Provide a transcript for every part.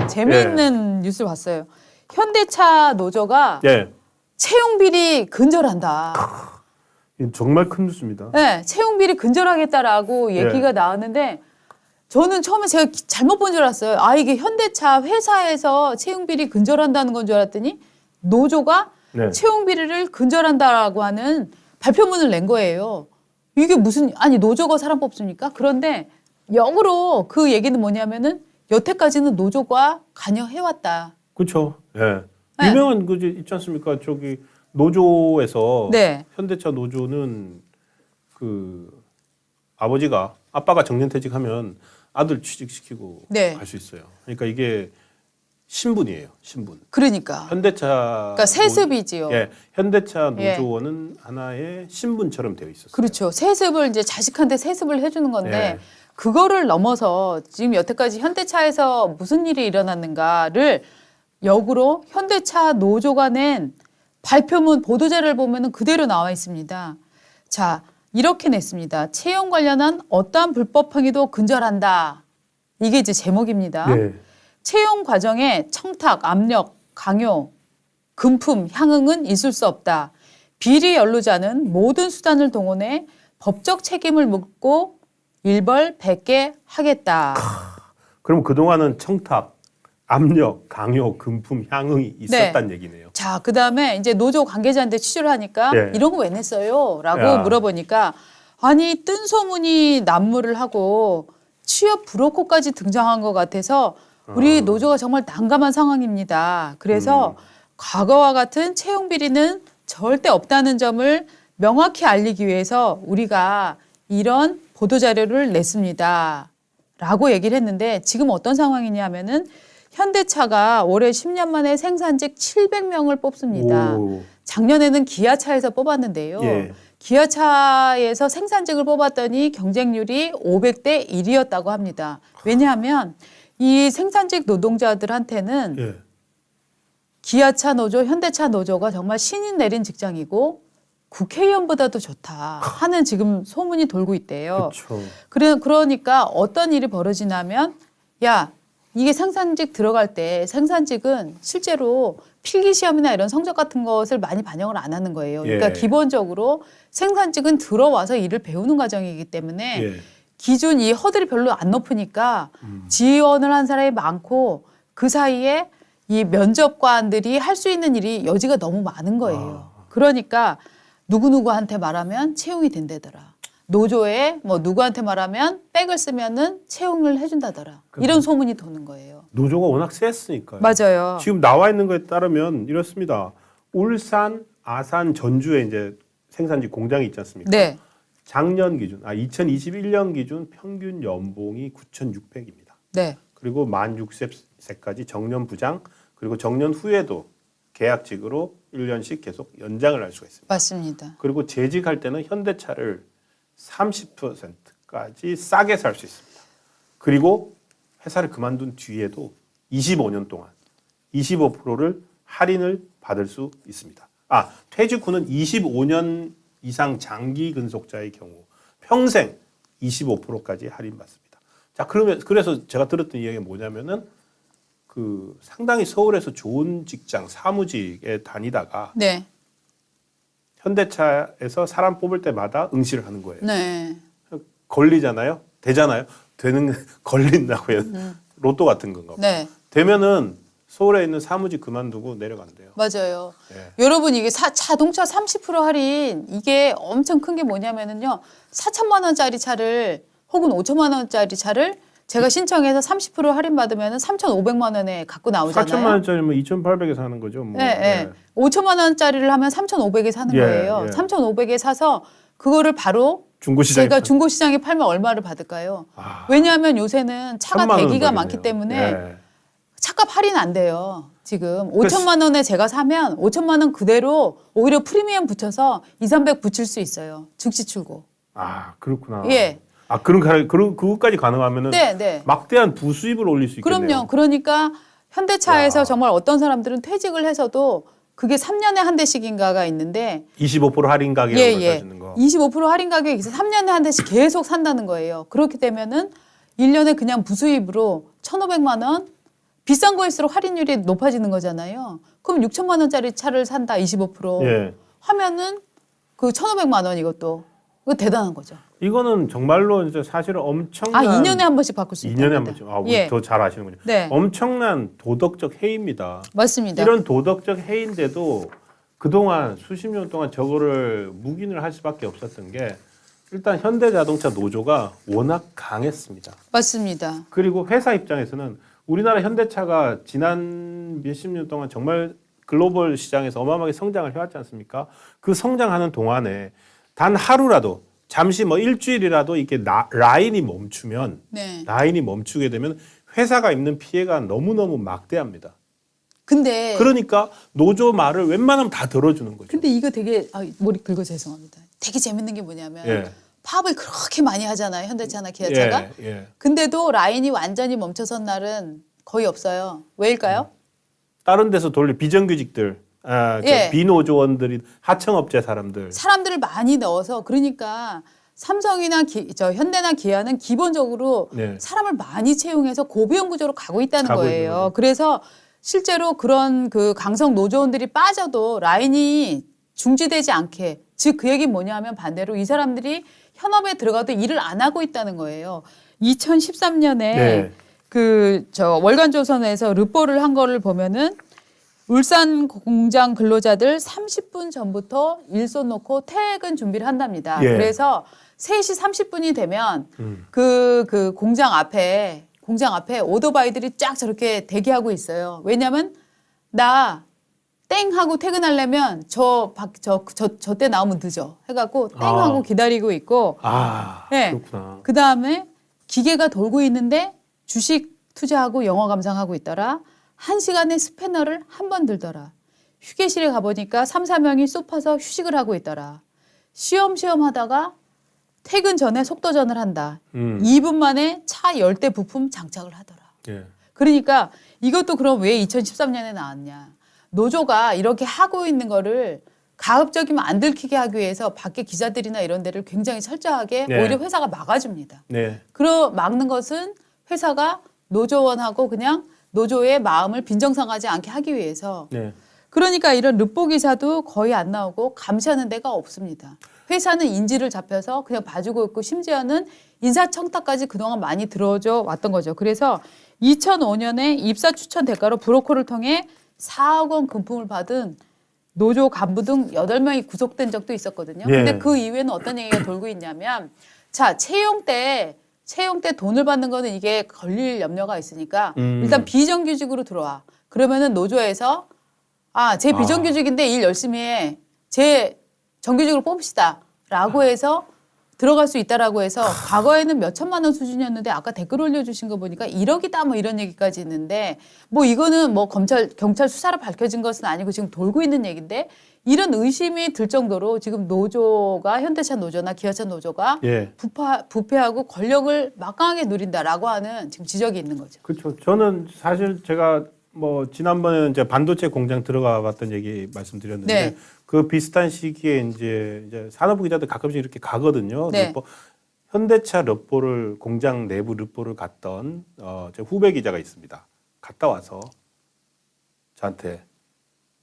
재미있는 뉴스를 봤어요. 현대차 노조가 예. 채용 비리 근절한다. 정말 큰 뉴스입니다. 네, 채용 비리 근절하겠다라고 예. 얘기가 나왔는데 저는 처음에 제가 잘못 본 줄 알았어요. 아, 이게 현대차 회사에서 채용 비리 근절한다는 건 줄 알았더니 노조가 네. 채용 비리를 근절한다라고 하는 발표문을 낸 거예요. 이게 무슨 아니 노조가 사람 뽑습니까? 그런데 역으로 그 얘기는 뭐냐면은 여태까지는 노조가 관여해왔다. 그렇죠. 예. 네. 유명한 그 있지 않습니까? 저기 노조에서 네. 현대차 노조는 그 아빠가 정년퇴직하면 아들 취직시키고 네. 갈 수 있어요. 그러니까 이게 신분이에요. 신분. 그러니까. 현대차 그러니까 세습이지요. 예, 현대차 예. 노조원은 하나의 신분처럼 되어 있었어요. 그렇죠. 세습을 이제 자식한테 세습을 해주는 건데 예. 그거를 넘어서 지금 여태까지 현대차에서 무슨 일이 일어났는가를 역으로 현대차 노조가 낸 발표문 보도자료를 보면은 그대로 나와 있습니다. 자, 이렇게 냈습니다. 채용 관련한 어떠한 불법 행위도 근절한다. 이게 이제 제목입니다. 네. 채용 과정에 청탁, 압력, 강요, 금품, 향응은 있을 수 없다. 비리 연루자는 모든 수단을 동원해 법적 책임을 묻고 일벌백계 하겠다. 그럼 그동안은 청탁, 압력, 강요, 금품, 향응이 있었다는 얘기네요. 자, 그다음에 이제 노조 관계자한테 취재를 하니까 예. 이런 거 왜 냈어요? 라고 야. 물어보니까 아니 뜬 소문이 난무를 하고 취업 브로커까지 등장한 것 같아서 우리 노조가 정말 난감한 상황입니다. 그래서 과거와 같은 채용 비리는 절대 없다는 점을 명확히 알리기 위해서 우리가 이런 보도자료를 냈습니다. 라고 얘기를 했는데 지금 어떤 상황이냐면은 현대차가 올해 10년 만에 생산직 700명을 뽑습니다. 오. 작년에는 기아차에서 뽑았는데요. 예. 기아차에서 생산직을 뽑았더니 경쟁률이 500대 1이었다고 합니다. 왜냐하면 이 생산직 노동자들한테는 예. 기아차 노조, 현대차 노조가 정말 신이 내린 직장이고 국회의원보다도 좋다 하는 지금 소문이 돌고 있대요. 그렇죠. 그러니까 어떤 일이 벌어지냐면 야, 이게 생산직 들어갈 때 생산직은 실제로 필기시험이나 이런 성적 같은 것을 많이 반영을 안 하는 거예요. 그러니까 예. 기본적으로 생산직은 들어와서 일을 배우는 과정이기 때문에 예. 기준 이 허들이 별로 안 높으니까 지원을 한 사람이 많고 그 사이에 이 면접관들이 할 수 있는 일이 여지가 너무 많은 거예요. 그러니까 누구누구한테 말하면 채용이 된다더라. 노조에 뭐 누구한테 말하면 백을 쓰면은 채용을 해준다더라. 이런 소문이 도는 거예요. 노조가 워낙 셌으니까요. 맞아요. 지금 나와 있는 거에 따르면 이렇습니다. 울산, 아산, 전주에 이제 생산직 공장이 있지 않습니까? 네. 작년 기준, 2021년 기준 평균 연봉이 9,600입니다. 네. 그리고 만 60세까지 정년 부장, 그리고 정년 후에도 계약직으로 1년씩 계속 연장을 할 수가 있습니다. 맞습니다. 그리고 재직할 때는 현대차를 30%까지 싸게 살 수 있습니다. 그리고 회사를 그만둔 뒤에도 25년 동안 25%를 할인을 받을 수 있습니다. 퇴직 후는 25년 이상 장기 근속자의 경우 평생 25%까지 할인받습니다. 자, 그래서 제가 들었던 이야기가 뭐냐면은 그 상당히 서울에서 좋은 직장 사무직에 다니다가 네. 현대차에서 사람 뽑을 때마다 응시를 하는 거예요. 네. 걸리잖아요. 되잖아요. 걸린다고 해요. 로또 같은 건가. 네. 되면은 서울에 있는 사무직 그만두고 내려간대요. 맞아요. 예. 여러분 이게 자동차 30% 할인 이게 엄청 큰 게 뭐냐면은요. 4천만 원짜리 차를 혹은 5천만 원짜리 차를 제가 신청해서 30% 할인 받으면 3,500만 원에 갖고 나오잖아요. 4천만 원짜리면 2,800에 사는 거죠. 뭐. 네, 네. 5천만 원짜리를 하면 3,500에 사는 예, 거예요. 예. 3,500에 사서 그거를 바로 중고시장에 제가 중고시장에 팔면 얼마를 받을까요? 왜냐하면 요새는 차가 1,000만 원은 대기가 벌이네요. 많기 때문에 예. 차값 할인 안 돼요. 지금 5천만 원에 제가 사면 5천만 원 그대로 오히려 프리미엄 붙여서 2, 300 붙일 수 있어요. 즉시 출고. 그렇구나. 예. 그것까지 가능하면은 네, 네. 막대한 부수입을 올릴 수 있겠네요. 그럼요. 그러니까 현대차에서 정말 어떤 사람들은 퇴직을 해서도 그게 3년에 한 대씩인가가 있는데 25% 할인 가격을 사주는 거. 25% 할인 가격이 있어 3년에 한 대씩 계속 산다는 거예요. 그렇게 되면은 1년에 그냥 부수입으로 1,500만 원 비싼 거일수록 할인율이 높아지는 거잖아요. 그럼 6천만 원짜리 차를 산다 25% 예. 하면은 그 1,500만 원 이것도 이거 대단한 거죠. 이거는 정말로 이제 사실은 엄청난 2년에 한 번씩 바꿀 수 있다. 2년에 한 번씩. 아, 우리 예. 더 잘 아시는군요. 네. 엄청난 도덕적 해이입니다. 맞습니다. 이런 도덕적 해인데도 그동안 수십 년 동안 저거를 묵인을 할 수밖에 없었던 게 일단 현대자동차 노조가 워낙 강했습니다. 맞습니다. 그리고 회사 입장에서는 우리나라 현대차가 지난 몇십 년 동안 정말 글로벌 시장에서 어마어마하게 성장을 해왔지 않습니까? 그 성장하는 동안에 단 하루라도 잠시 뭐 일주일이라도 이렇게 라인이 멈추면 네. 라인이 멈추게 되면 회사가 입는 피해가 너무너무 막대합니다. 근데 그러니까 노조 말을 웬만하면 다 들어주는 거죠. 근데 이거 되게 머리 긁어 죄송합니다. 되게 재밌는 게 뭐냐면 예. 파업을 그렇게 많이 하잖아요. 현대차나 기아차가. 예, 예. 근데도 라인이 완전히 멈춰선 날은 거의 없어요. 왜일까요? 다른 데서 돌릴 비정규직들, 예. 비노조원들이 하청업체 사람들. 사람들을 많이 넣어서 그러니까 삼성이나 현대나 기아는 기본적으로 네. 사람을 많이 채용해서 고비용 구조로 가고 있다는 가고 있는 거예요. 거죠. 그래서 실제로 그런 그 강성 노조원들이 빠져도 라인이 중지되지 않게 즉 그 얘기는 뭐냐 하면 반대로 이 사람들이 현업에 들어가도 일을 안 하고 있다는 거예요. 2013년에 네. 월간조선에서 르포를 한 거를 보면은 울산 공장 근로자들 30분 전부터 일손 놓고 퇴근 준비를 한답니다. 예. 그래서 3시 30분이 되면 그 공장 앞에 오토바이들이 쫙 저렇게 대기하고 있어요. 왜냐면 나 땡 하고 퇴근하려면 저 때 나오면 늦어 해갖고 땡 하고 기다리고 있고 네. 그렇구나. 그 다음에 기계가 돌고 있는데 주식 투자하고 영어 감상하고 있더라. 1시간에 스패너를 한 번 들더라. 휴게실에 가보니까 3, 4명이 쏟아서 휴식을 하고 있더라. 쉬엄쉬엄 하다가 퇴근 전에 속도전을 한다. 2분 만에 차 10대 부품 장착을 하더라. 예. 그러니까 이것도 그럼 왜 2013년에 나왔냐. 노조가 이렇게 하고 있는 거를 가급적이면 안 들키게 하기 위해서 밖에 기자들이나 이런 데를 굉장히 철저하게 네. 오히려 회사가 막아줍니다. 네. 막는 것은 회사가 노조원하고 그냥 노조의 마음을 빈정상하지 않게 하기 위해서. 네. 그러니까 이런 르포 기사도 거의 안 나오고 감시하는 데가 없습니다. 회사는 인지를 잡혀서 그냥 봐주고 있고 심지어는 인사청탁까지 그동안 많이 들어줘 왔던 거죠. 그래서 2005년에 입사 추천 대가로 브로커를 통해 4억 원 금품을 받은 노조 간부 등 8명이 구속된 적도 있었거든요. 예. 근데 그 이후에는 어떤 얘기가 돌고 있냐면 자, 채용 때 돈을 받는 거는 이게 걸릴 염려가 있으니까 일단 비정규직으로 들어와. 그러면은 노조에서 제 비정규직인데 일 열심히 해. 제 정규직으로 뽑읍시다. 라고 해서 들어갈 수 있다라고 해서 과거에는 몇 천만 원 수준이었는데 아까 댓글 올려주신 거 보니까 1억이다 뭐 이런 얘기까지 있는데 뭐 이거는 뭐 경찰 수사로 밝혀진 것은 아니고 지금 돌고 있는 얘기인데 이런 의심이 들 정도로 지금 노조가 현대차 노조나 기아차 노조가 예. 부패하고 권력을 막강하게 누린다라고 하는 지금 지적이 있는 거죠. 그렇죠. 저는 사실 제가 뭐 지난번에는 이제 반도체 공장 들어가 봤던 얘기 말씀드렸는데 네. 그 비슷한 시기에 이제 산업부 기자들 가끔씩 이렇게 가거든요. 네. 르포, 현대차 르포를 공장 내부 르포를 갔던 제 후배 기자가 있습니다. 갔다 와서 저한테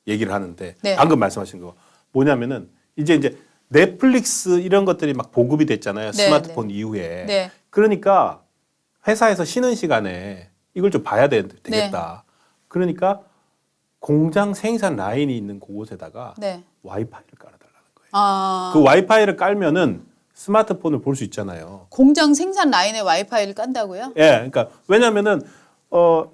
얘기를 하는데 네. 방금 말씀하신 거 뭐냐면은 이제 넷플릭스 이런 것들이 막 보급이 됐잖아요. 네, 스마트폰 이후에. 네. 그러니까 회사에서 쉬는 시간에 이걸 좀 봐야 되겠다. 그러니까 공장 생산 라인이 있는 그곳에다가 네. 와이파이를 깔아달라는 거예요. 그 그 와이파이를 깔면은 스마트폰을 볼 수 있잖아요. 공장 생산 라인에 와이파이를 깐다고요? 예, 그러니까 왜냐면은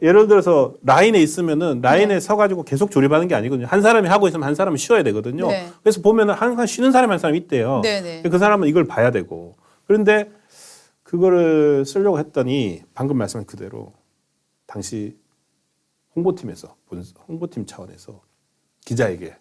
예를 들어서 라인에 있으면은 라인에 서가지고 계속 조립하는 게 아니거든요. 한 사람이 하고 있으면 한 사람은 쉬어야 되거든요. 네. 그래서 보면은 항상 쉬는 사람이 한 사람 있대요. 네네. 그 사람은 이걸 봐야 되고. 그런데 그거를 쓰려고 했더니 방금 말씀한 그대로 당시 홍보팀 차원에서 기자에게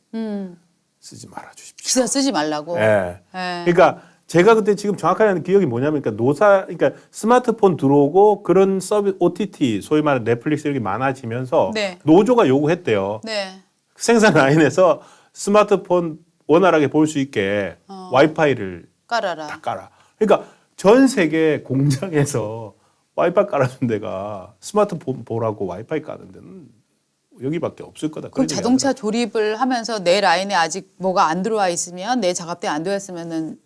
쓰지 말아 주십시오. 기사 쓰지 말라고. 예. 네. 그러니까 제가 그때 지금 정확하게 기억이 뭐냐면 그러니까 스마트폰 들어오고 그런 서비스 OTT 소위 말하는 넷플릭스 이렇게 많아지면서 네. 노조가 요구했대요. 네. 생산 라인에서 스마트폰 원활하게 볼 수 있게 와이파이를 깔아라. 다 깔아. 그러니까 전 세계 공장에서 와이파이 깔아준 데가 스마트폰 보라고 와이파이 까는 데는 여기밖에 없을 거다. 그럼 그런 얘기 자동차 하더라고요. 조립을 하면서 내 라인에 아직 뭐가 안 들어와 있으면 내 작업대 안 되어 있으면은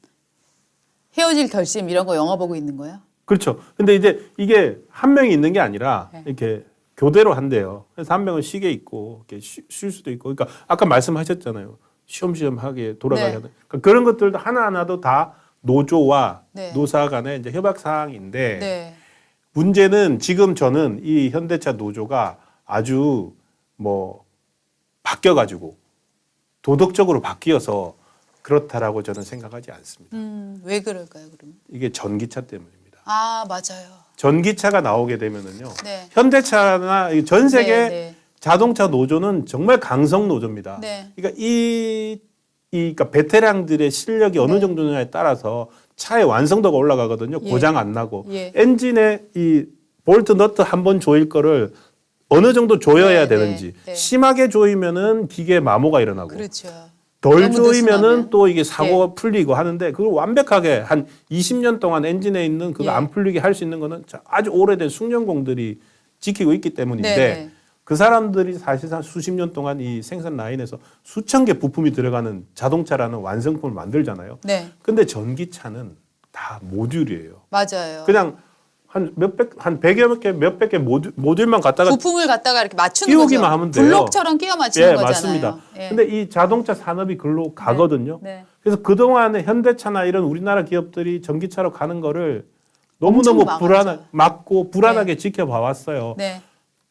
헤어질 결심 이런 거 영화 보고 있는 거야? 그렇죠. 근데 이제 이게 한 명이 있는 게 아니라 네. 이렇게 교대로 한대요. 그래서 한 명은 쉬게 있고 이렇게 쉴 수도 있고. 그러니까 아까 말씀하셨잖아요. 쉬엄쉬엄하게 돌아가게 네. 하는. 그러니까 그런 것들도 하나하나도 다 노조와 네. 노사 간의 이제 협약 사항인데 네. 문제는 지금 저는 이 현대차 노조가 아주 뭐 바뀌어가지고 도덕적으로 바뀌어서 그렇다라고 저는 생각하지 않습니다. 왜 그럴까요, 그러면? 이게 전기차 때문입니다. 아, 맞아요. 전기차가 나오게 되면은요. 네. 현대차나 전 세계 네, 네. 자동차 노조는 정말 강성 노조입니다. 네. 그러니까 그러니까 베테랑들의 실력이 어느 네. 정도냐에 따라서 차의 완성도가 올라가거든요. 예. 고장 안 나고 예. 엔진에 이 볼트 너트 한 번 조일 거를 어느 정도 조여야 네, 되는지 네, 네. 심하게 조이면은 기계에 마모가 일어나고 그렇죠. 덜 너무 조이면은 느슨하면. 또 이게 사고가 풀리고 하는데 그걸 완벽하게 한 20년 동안 엔진에 있는 그거 예. 안 풀리게 할 수 있는 거는 아주 오래된 숙련공들이 지키고 있기 때문인데 네, 네. 그 사람들이 사실상 수십 년 동안 이 생산 라인에서 수천 개 부품이 들어가는 자동차라는 완성품을 만들잖아요. 네. 근데 전기차는 다 모듈이에요. 맞아요. 그냥 한 100여 개, 몇백 개 모듈만 갖다가 부품을 갖다가 이렇게 맞추는 끼우기만 거죠. 하면 돼요. 블록처럼 끼워 맞추는 예, 거잖아요. 맞습니다. 예. 근데 이 자동차 산업이 글로 가거든요. 네. 그래서 그동안에 현대차나 이런 우리나라 기업들이 전기차로 가는 거를 너무너무 엄청 막고 불안하게 지켜봐 왔어요. 네.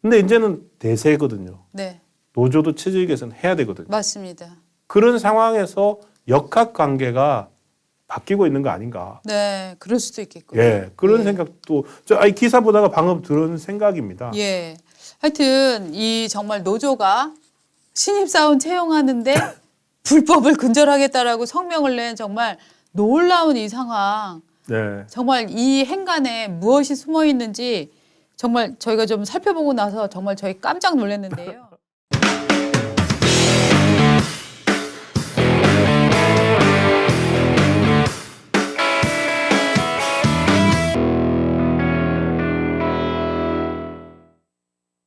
근데 이제는 대세거든요. 네. 노조도 체질 개선 해야 되거든요. 맞습니다. 그런 상황에서 역학 관계가 바뀌고 있는 거 아닌가. 네. 그럴 수도 있겠고요. 예, 그런 예. 생각도 기사 보다가 방금 들은 생각입니다. 예. 하여튼 이 정말 노조가 신입사원 채용하는데 불법을 근절하겠다라고 성명을 낸 정말 놀라운 이 상황. 네. 정말 이 행간에 무엇이 숨어 있는지 정말 저희가 좀 살펴보고 나서 정말 저희 깜짝 놀랐는데요.